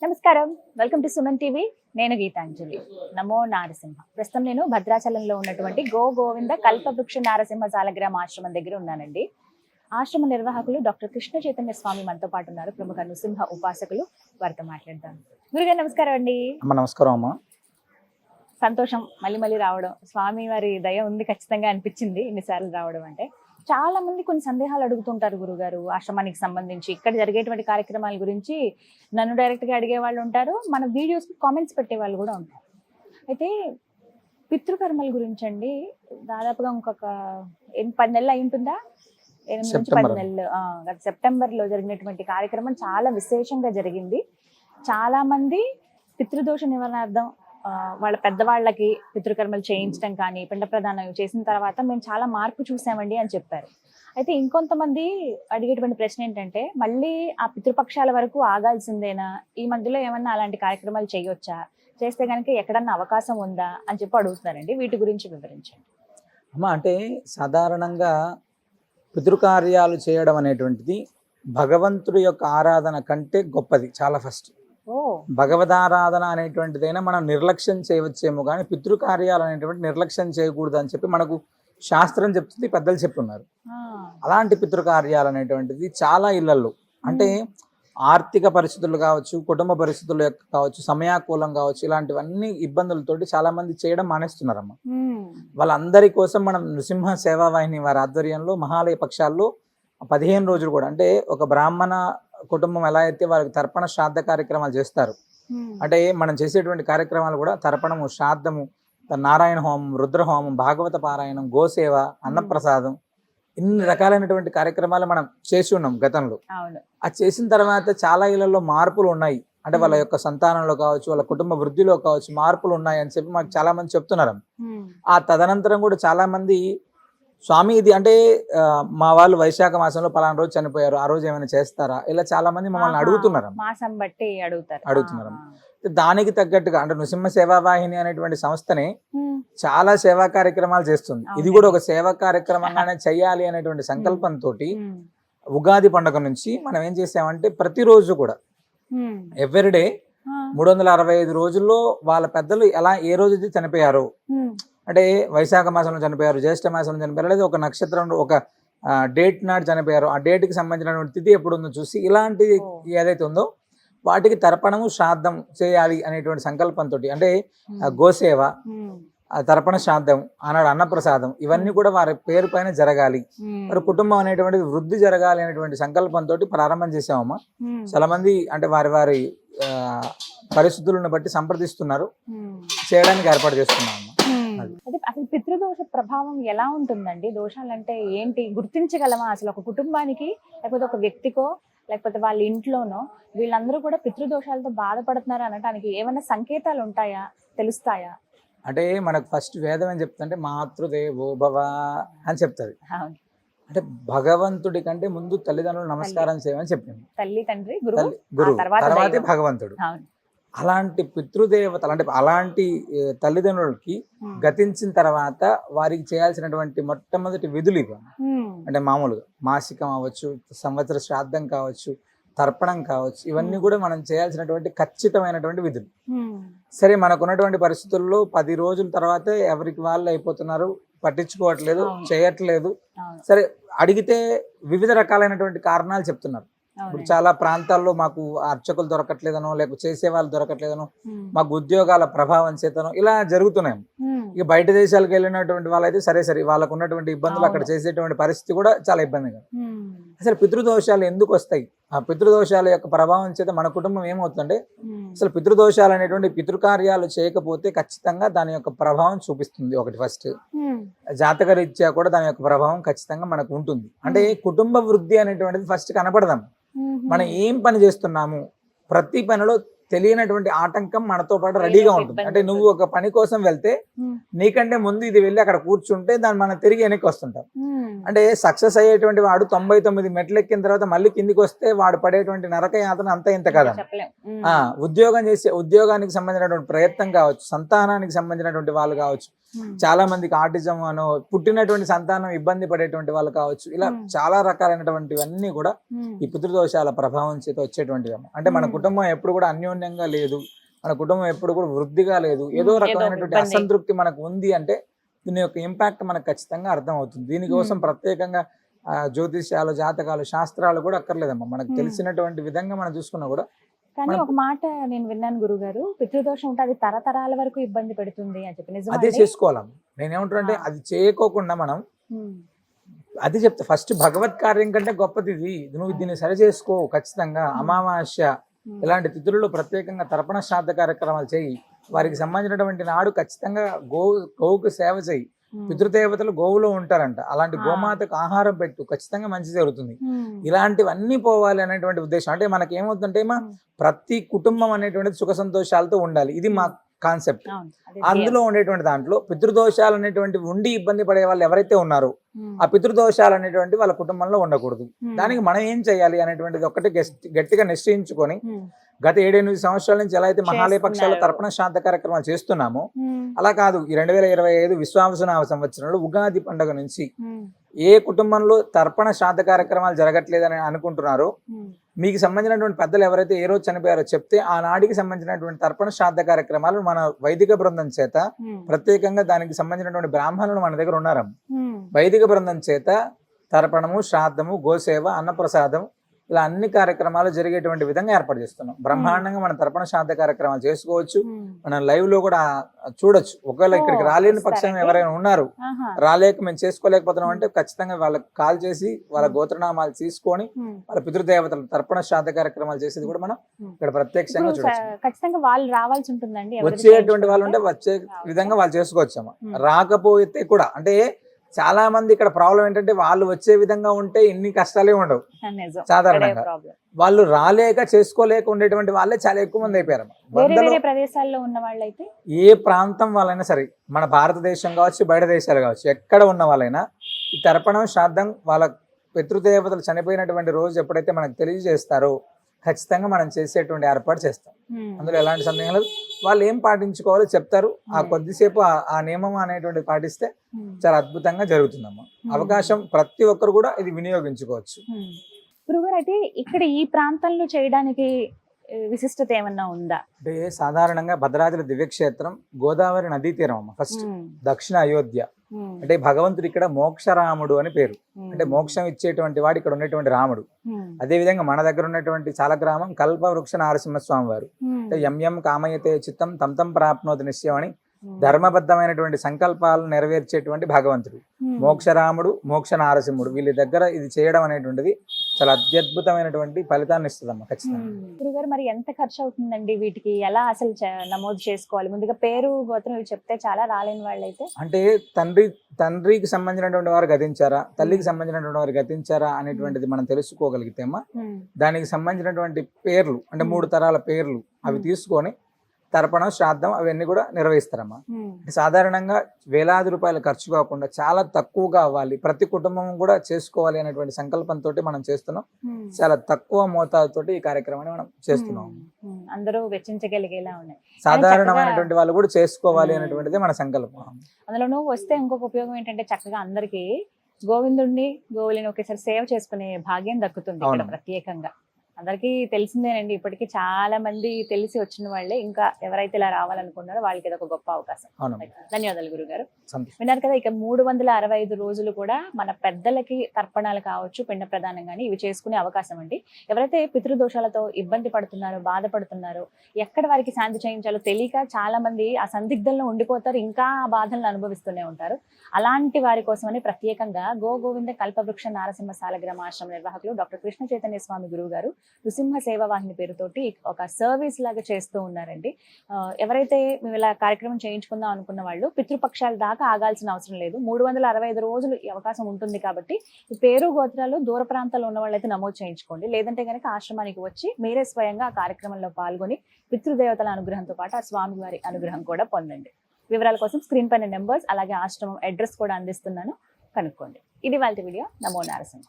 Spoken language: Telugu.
నమస్కారం, వెల్కమ్ టు సుమన్ టీవీ. నేను గీతాంజలి. నమో నారసింహ. ప్రస్తుతం నేను భద్రాచలంలో ఉన్నటువంటి గోవింద కల్పవృక్ష నారసింహ సాలగ్రామ ఆశ్రమం దగ్గర ఉన్నానండి. ఆశ్రమ నిర్వాహకులు డాక్టర్ కృష్ణ చైతన్య స్వామి మనతో పాటు ఉన్నారు. ప్రముఖ నృసింహ ఉపాసకులు, వారితో మాట్లాడతాం. గురుగారు నమస్కారం అండి. నమస్కారం అమ్మా. సంతోషం మళ్ళీ రావడం, స్వామి వారి దయ ఉంది ఖచ్చితంగా అనిపించింది ఇన్నిసార్లు రావడం. అంటే చాలా మంది కొన్ని సందేహాలు అడుగుతుంటారు గురుగారు, ఆశ్రమానికి సంబంధించి ఇక్కడ జరిగేటువంటి కార్యక్రమాల గురించి నన్ను డైరెక్ట్గా అడిగే వాళ్ళు ఉంటారు, మన వీడియోస్కి కామెంట్స్ పెట్టే వాళ్ళు కూడా ఉంటారు. అయితే పితృకర్మల గురించి అండి, దాదాపుగా ఇంకొక 10 నెలలు అయి ఉంటుందా, 8 నుంచి 10 నెలలు, సెప్టెంబర్లో జరిగినటువంటి కార్యక్రమం చాలా విశేషంగా జరిగింది. చాలా మంది పితృదోష నివారణార్థం వాళ్ళ పెద్దవాళ్ళకి పితృకర్మలు చేయించడం కానీ, పిండ ప్రదానం చేసిన తర్వాత మేము చాలా మార్పు చూసామండి అని చెప్పారు. అయితే ఇంకొంతమంది అడిగేటువంటి ప్రశ్న ఏంటంటే, మళ్ళీ ఆ పితృపక్షాల వరకు ఆగాల్సిందేనా, ఈ మధ్యలో ఏమన్నా అలాంటి కార్యక్రమాలు చేయొచ్చా, చేస్తే కనుక ఎక్కడన్నా అవకాశం ఉందా అని చెప్పి అడుగుతున్నారండి. వీటి గురించి వివరించండి అమ్మా. అంటే సాధారణంగా పితృకార్యాలు చేయడం అనేటువంటిది భగవంతుడి యొక్క ఆరాధన కంటే గొప్పది. చాలా ఫస్ట్ భగవదారాధన అనేటువంటిదైనా మనం నిర్లక్ష్యం చేయవచ్చేమో, కానీ పితృకార్యాలు అనేటువంటి నిర్లక్ష్యం చేయకూడదు అని చెప్పి మనకు శాస్త్రం చెప్తుంది, పెద్దలు చెప్పున్నారు. అలాంటి పితృకార్యాలు అనేటువంటిది చాలా ఇళ్లలో, అంటే ఆర్థిక పరిస్థితులు కావచ్చు, కుటుంబ పరిస్థితులు కావచ్చు, సమయాకూలం కావచ్చు, ఇలాంటివన్నీ ఇబ్బందులతోటి చాలా మంది చేయడం మానేస్తున్నారమ్మా. వాళ్ళందరి కోసం మనం నృసింహ సేవావాహిని వారి ఆధ్వర్యంలో మహాలయ పక్షాల్లో 15 రోజులు కూడా, అంటే ఒక బ్రాహ్మణ కుటుంబం ఎలా అయితే వాళ్ళకి తర్పణ శ్రాద్ధ కార్యక్రమాలు చేస్తారు, అంటే మనం చేసేటువంటి కార్యక్రమాలు కూడా తర్పణము, శ్రాద్ధము, నారాయణ హోమం, రుద్రహోమం, భాగవత పారాయణం, గోసేవ, అన్నప్రసాదం, ఇన్ని రకాలైనటువంటి కార్యక్రమాలు మనం చేసి ఉన్నాం గతంలో. అది చేసిన తర్వాత చాలా ఇళ్లలో మార్పులు ఉన్నాయి, అంటే వాళ్ళ యొక్క సంతానంలో కావచ్చు, వాళ్ళ కుటుంబ వృద్ధిలో కావచ్చు మార్పులు ఉన్నాయి అని చెప్పి మాకు చాలా మంది చెప్తున్నారు. ఆ తదనంతరం కూడా చాలా మంది, స్వామి ఇది అంటే మా వాళ్ళు వైశాఖ మాసంలో పలానా రోజు చనిపోయారు, ఆ రోజు ఏమైనా చేస్తారా, ఇలా చాలా మంది మమ్మల్ని అడుగుతున్నారు. మాసం బట్టి అడుగుతున్నారు. దానికి తగ్గట్టుగా అంటే నృసింహ సేవావాహిని అనేటువంటి సంస్థనే చాలా సేవా కార్యక్రమాలు చేస్తుంది. ఇది కూడా ఒక సేవా కార్యక్రమంగానే చెయ్యాలి అనేటువంటి సంకల్పంతో ఉగాది పండుగ నుంచి మనం ఏం చేసామంటే, ప్రతిరోజు కూడా ఎవ్రీడే 365 రోజుల్లో వాళ్ళ పెద్దలు ఎలా ఏ రోజు చనిపోయారు, అంటే వైశాఖ మాసంలో చనిపోయారు, జ్యేష్ఠ మాసంలో చనిపోయారు, లేదా ఒక నక్షత్రంలో ఒక డేట్ నాడు చనిపోయారు, ఆ డేట్కి సంబంధించినటువంటి తిథి ఎప్పుడు ఉందో చూసి ఇలాంటిది ఏదైతే ఉందో వాటికి తర్పణము శ్రాద్ధం చేయాలి అనేటువంటి సంకల్పంతో, అంటే గోసేవ, తర్పణ శ్రాద్ధం, ఆనాడు అన్నప్రసాదం, ఇవన్నీ కూడా వారి పేరు పైన జరగాలి, వారి కుటుంబం అనేటువంటిది వృద్ధి జరగాలి అనేటువంటి సంకల్పంతో ప్రారంభం చేసామమ్మా. చాలా మంది అంటే వారి వారి పరిస్థితులను బట్టి సంప్రదిస్తున్నారు, చేయడానికి ఏర్పాటు చేస్తున్నాము. అదే అసలు పితృదోష ప్రభావం ఎలా ఉంటుందండి? దోషాలు అంటే ఏంటి, గుర్తించగలమా అసలు? ఒక కుటుంబానికి, లేకపోతే ఒక వ్యక్తికో, లేకపోతే వాళ్ళ ఇంట్లోనో వీళ్ళందరూ కూడా పితృదోషాలతో బాధపడుతున్నారు అనడానికి ఏమైనా సంకేతాలు ఉంటాయా, తెలుస్తాయా? అంటే మనకు ఫస్ట్ వేదం ఏం చెప్తుందంటే, మాతృదేవో భవ అని చెప్తుంది. అంటే భగవంతుడి కంటే ముందు తల్లిదండ్రులు నమస్కారం చేయమని చెప్పింది. తల్లి, తండ్రి, గురువు, తర్వాతే భగవంతుడు. అలాంటి పితృదేవతలు, అంటే అలాంటి తల్లిదండ్రులకి గతించిన తర్వాత వారికి చేయాల్సినటువంటి మొట్టమొదటి విధులు ఇవి. అంటే మామూలుగా మాసికం అవ్వచ్చు, సంవత్సర శ్రాద్ధం కావచ్చు, తర్పణం కావచ్చు, ఇవన్నీ కూడా మనం చేయాల్సినటువంటి ఖచ్చితమైనటువంటి విధులు. సరే, మనకున్నటువంటి పరిస్థితుల్లో 10 రోజుల తర్వాత ఎవరికి వాళ్ళు అయిపోతున్నారు, పట్టించుకోవట్లేదు, చేయట్లేదు. సరే, అడిగితే వివిధ రకాలైనటువంటి కారణాలు చెప్తున్నారు. ఇప్పుడు చాలా ప్రాంతాల్లో మాకు అర్చకులు దొరకట్లేదనో, లేకపోతే చేసే వాళ్ళు దొరకట్లేదనో, మాకు ఉద్యోగాల ప్రభావం చేతనో ఇలా జరుగుతున్నాయి. ఇక బయట దేశాలకు వెళ్ళినటువంటి వాళ్ళైతే సరే వాళ్ళకు ఉన్నటువంటి ఇబ్బందులు, అక్కడ చేసేటువంటి పరిస్థితి కూడా చాలా ఇబ్బందిగా. అసలు పితృదోషాలు ఎందుకు వస్తాయి? ఆ పితృదోషాల యొక్క ప్రభావం చేత మన కుటుంబం ఏమవుతుందంటే, అసలు పితృదోషాలు అనేటువంటి పితృకార్యాలు చేయకపోతే ఖచ్చితంగా దాని యొక్క ప్రభావం చూపిస్తుంది. ఒకటి ఫస్ట్ జాతక రీత్యా కూడా దాని యొక్క ప్రభావం ఖచ్చితంగా మనకు ఉంటుంది. అంటే కుటుంబ వృద్ధి అనేటువంటిది ఫస్ట్ కనపడదాం. మనం ఏం పని చేస్తున్నాము, ప్రతి పనిలో తెలియనటువంటి ఆటంకం మనతో పాటు రెడీగా ఉంటుంది. అంటే నువ్వు ఒక పని కోసం వెళ్తే నీకంటే ముందు ఇది వెళ్ళి అక్కడ కూర్చుంటే దాన్ని మనం తిరిగి వెనక్కి వస్తుంటాం. అంటే సక్సెస్ అయ్యేటువంటి వాడు 99 మెట్లు ఎక్కిన తర్వాత మళ్ళీ కిందికి వస్తే వాడు పడేటువంటి నరక యాతన అంత ఇంత కదా. ఉద్యోగానికి సంబంధించినటువంటి ప్రయత్నం కావచ్చు, సంతానానికి సంబంధించినటువంటి వాళ్ళు కావచ్చు, చాలా మందికి ఆటిజం అనో, పుట్టినటువంటి సంతానం ఇబ్బంది పడేటువంటి వాళ్ళు కావచ్చు, ఇలా చాలా రకాలైనటువంటివన్నీ కూడా ఈ పితృదోషాల ప్రభావం చేత వచ్చేటువంటివి. అంటే మన కుటుంబం ఎప్పుడు కూడా అన్యోన్య అన్యోన్యంగా లేదు, మన కుటుంబం ఎప్పుడు కూడా వృద్ధిగా లేదు, ఏదో రకమైనటువంటి ఇబ్బంది. అసంతృప్తి మనకు ఉంది అంటే దీని యొక్క ఇంపాక్ట్ మనకు ఖచ్చితంగా అర్థం అవుతుంది. దీనికోసం ప్రత్యేకంగా జ్యోతిష్యాలు, జాతకాలు, శాస్త్రాలు కూడా అక్కర్లేదమ్మా. మనకు తెలిసినటువంటి విధంగా మనం చూసుకున్నా కూడా కానీ ఒక మాట నేను విన్నాను గురుగారు, పితృదోషం ఉంటే అది తరతరాల వరకు ఇబ్బంది పెడుతుంది అని చెప్పి నిజమా అదే అండి? చేసుకోవాలమ్మా. నేనేమంటున్నా అంటే అది చేయకోకుండా మనం అది చెప్తా, ఫస్ట్ భగవత్ కార్యం కంటే గొప్పది ఇది, నువ్వు దీన్ని సరి చేసుకో ఖచ్చితంగా. అమావాస్య ఇలాంటి తిథులలో ప్రత్యేకంగా తర్పణ శ్రాద్ధ కార్యక్రమాలు చేయి, వారికి సంబంధించినటువంటి నాడు ఖచ్చితంగా గోవుకు సేవ చేయి. పితృదేవతలు గోవులో ఉంటారంట, అలాంటి గోమాతకు ఆహారం పెట్టు, ఖచ్చితంగా మంచి జరుగుతుంది. ఇలాంటివన్నీ పోవాలి అనేటువంటి ఉద్దేశం. అంటే మనకి ఏమవుతుందంటే ప్రతి కుటుంబం అనేటువంటిది సుఖ సంతోషాలతో ఉండాలి, ఇది మా కాన్సెప్ట్. అందులో ఉండేటువంటి దాంట్లో పితృదోషాలు అనేటువంటి ఉండి ఇబ్బంది పడే వాళ్ళు ఎవరైతే ఉన్నారో ఆ పితృదోషాలు అనేటువంటి వాళ్ళ కుటుంబంలో ఉండకూడదు. దానికి మనం ఏం చేయాలి అనేటువంటిది ఒక్కటి గట్టిగా నిశ్చయించుకొని గత 7-8 సంవత్సరాల నుంచి ఎలా అయితే మహాలయ పక్షాల తర్పణ శ్రాద్ధ కార్యక్రమాలు చేస్తున్నామో అలా కాదు, ఈ 2025 విశ్వావసునామ సంవత్సరంలో ఉగాది పండుగ నుంచి ఏ కుటుంబంలో తర్పణ శ్రాద్ధ కార్యక్రమాలు జరగట్లేదని అనుకుంటున్నారో మీకు సంబంధించినటువంటి పెద్దలు ఎవరైతే ఏ రోజు చనిపోయారో చెప్తే ఆ నాడికి సంబంధించినటువంటి తర్పణ శ్రాద్ధ కార్యక్రమాలు మన వైదిక బృందం చేత ప్రత్యేకంగా దానికి సంబంధించినటువంటి బ్రాహ్మణులు మన దగ్గర ఉన్నారు. వైదిక బృందం చేత తర్పణము, శ్రాద్ధము, గోసేవ, అన్నప్రసాదం ఇలా అన్ని కార్యక్రమాలు జరిగేటువంటి విధంగా ఏర్పాటు చేస్తున్నాం. బ్రహ్మాండంగా మన తర్పణ శ్రాద్ధ కార్యక్రమాలు చేసుకోవచ్చు, మనం లైవ్ లో కూడా చూడొచ్చు. ఒకవేళ ఇక్కడికి రాలేని పక్షం ఎవరైనా ఉన్నారు, రాలేక మేము చేసుకోలేకపోతున్నాం అంటే ఖచ్చితంగా వాళ్ళకి కాల్ చేసి వాళ్ళ గోత్రనామాలు తీసుకొని వాళ్ళ పితృదేవతల తర్పణ శ్రాద్ధ కార్యక్రమాలు చేసేది కూడా మనం ఇక్కడ ప్రత్యక్షంగా చూడొచ్చు. ఖచ్చితంగా వాళ్ళు రావాల్సి ఉంటుందండి, వచ్చేటువంటి వాళ్ళు ఉంటే వచ్చే విధంగా వాళ్ళు చేసుకోవచ్చమ్మా. రాకపోతే కూడా అంటే చాలా మంది ఇక్కడ ప్రాబ్లం ఏంటంటే వాళ్ళు వచ్చే విధంగా ఉంటే ఇన్ని కష్టాలే ఉండవు. సాధారణంగా వాళ్ళు రాలేక చేసుకోలేక ఉండేటువంటి వాళ్ళే చాలా ఎక్కువ మంది అయిపోయారు. ప్రదేశాల్లో ఉన్న వాళ్ళైతే ఏ ప్రాంతం వాళ్ళైనా సరే, మన భారతదేశం కావచ్చు, బయట దేశాలు కావచ్చు, ఎక్కడ ఉన్న వాళ్ళైనా ఈ తర్పణం, శ్రాద్ధం వాళ్ళ పితృదేవతలు చనిపోయినటువంటి రోజు ఎప్పుడైతే మనకు తెలియజేస్తారో ఖచ్చితంగా మనం చేసేటువంటి ఏర్పాటు చేస్తాం. అందులో ఎలాంటి సందేహం లేదు. వాళ్ళు ఏం పాటించుకోవాలో చెప్తారు, ఆ కొద్దిసేపు ఆ నియమం అనేటువంటి పాటిస్తే చాలా అద్భుతంగా జరుగుతుందమ్మా. అవకాశం ప్రతి ఒక్కరు కూడా ఇది వినియోగించుకోవచ్చు. గురుగారు, అయితే ఇక్కడ ఈ ప్రాంతంలో చేయడానికి విశిష్టత ఏమన్నా ఉందా? అంటే సాధారణంగా భద్రాచల దివ్యక్షేత్రం గోదావరి నదీ తీరం అమ్మ. ఫస్ట్ దక్షిణ అయోధ్య అంటే భగవంతుడు ఇక్కడ మోక్షరాముడు అని పేరు, అంటే మోక్షం ఇచ్చేటువంటి వాడు ఇక్కడ ఉన్నటువంటి రాముడు. అదే విధంగా మన దగ్గర ఉన్నటువంటి చాలా గ్రామం కల్పవృక్ష నారసింహస్వామి వారు, అంటే యం కామయతే చిత్తం తం తం ప్రాప్నోతి నిశ్చయం అని ధర్మబద్ధమైనటువంటి సంకల్పాలను నెరవేర్చేటువంటి భగవంతుడు. మోక్షరాముడు, మోక్ష నారసింహుడు, వీళ్ళ దగ్గర ఇది చేయడం అనేటువంటిది చాలా అత్యద్భుతమైనటువంటి ఫలితాన్ని ఇస్తుందమ్మా ఖచ్చితంగా. గురుగారు, మరి ఎంత ఖర్చు అవుతుందండి వీటికి? ఎలా అసలు నమోదు చేసుకోవాలి? ముందుగా పేరు, గోత్రం ఇవి చెప్తే చాలా రాలేని వాళ్ళైతే అంటే తండ్రికి సంబంధించినటువంటి వారు గతించారా, తల్లికి సంబంధించినటువంటి వారు గతించారా అనేటువంటిది మనం తెలుసుకోగలిగితే అమ్మా దానికి సంబంధించినటువంటి పేర్లు, అంటే 3 తరాల పేర్లు అవి తీసుకొని తర్పణం, శ్రాద్ధం అవన్నీ కూడా నిర్వహిస్తారమ్మా. సాధారణంగా వేలాది రూపాయలు ఖర్చు కాకుండా చాలా తక్కువగా అవ్వాలి, ప్రతి కుటుంబం కూడా చేసుకోవాలి అనేటువంటి సంకల్పంతో మనం చేస్తున్నాం. చాలా తక్కువ మోతాదుతో ఈ కార్యక్రమాన్ని మనం చేస్తున్నాం. అందరూ వెచ్చించగలిగేలా ఉన్నాయి, సాధారణమైనటువంటి వాళ్ళు కూడా చేసుకోవాలి అనేటువంటిది మన సంకల్పం. అందులోనూ వస్తే ఇంకొక ఉపయోగం ఏంటంటే చక్కగా అందరికి గోవిందుడిని, గోవులని ఒకేసారి సేవ చేసుకునే భాగ్యం దక్కుతుంది ఇక్కడ ప్రత్యేకంగా. అందరికీ తెలిసిందేనండి, ఇప్పటికీ చాలా మంది తెలిసి వచ్చిన వాళ్ళే. ఇంకా ఎవరైతే ఇలా రావాలనుకున్నారో వాళ్ళకి ఇది ఒక గొప్ప అవకాశం. ధన్యవాదాలు గురుగారు. విన్నారు కదా, ఇక 365 రోజులు కూడా మన పెద్దలకి తర్పణాలు కావచ్చు, పిండ ప్రదానం కానీ ఇవి చేసుకునే అవకాశం అండి. ఎవరైతే పితృదోషాలతో ఇబ్బంది పడుతున్నారో, బాధపడుతున్నారో, ఎక్కడ వారికి శాంతి చేయించాలో తెలియక చాలా మంది ఆ సందిగ్ధంలో ఉండిపోతారు, ఇంకా ఆ బాధలను అనుభవిస్తూనే ఉంటారు. అలాంటి వారి కోసమని ప్రత్యేకంగా గోవింద కల్పవృక్ష నారసింహ సాలగ్రామ ఆశ్రమ నిర్వాహకులు డాక్టర్ కృష్ణ చైతన్య స్వామి గురువు గారు నృసింహ సేవ వాహిని పేరుతోటి ఒక సర్వీస్ లాగా చేస్తూ ఉన్నారండి. ఎవరైతే మేము ఇలా కార్యక్రమం చేయించుకుందాం అనుకున్న వాళ్ళు పితృపక్షాల దాకా ఆగాల్సిన అవసరం లేదు. 365 రోజులు ఈ అవకాశం ఉంటుంది కాబట్టి ఈ పేరు, గోత్రాలు దూర ప్రాంతాల్లో ఉన్న వాళ్ళైతే నమోదు చేయించుకోండి. లేదంటే కనుక ఆశ్రమానికి వచ్చి మీరే స్వయంగా ఆ కార్యక్రమంలో పాల్గొని పితృదేవతల అనుగ్రహంతో పాటు ఆ స్వామి వారి అనుగ్రహం కూడా పొందండి. వివరాల కోసం స్క్రీన్ పైన నెంబర్స్ అలాగే ఆశ్రమం అడ్రస్ కూడా అందిస్తున్నాను, కనుక్కోండి. ఇది వాళ్ళ వీడియో. నమో నారసింహ.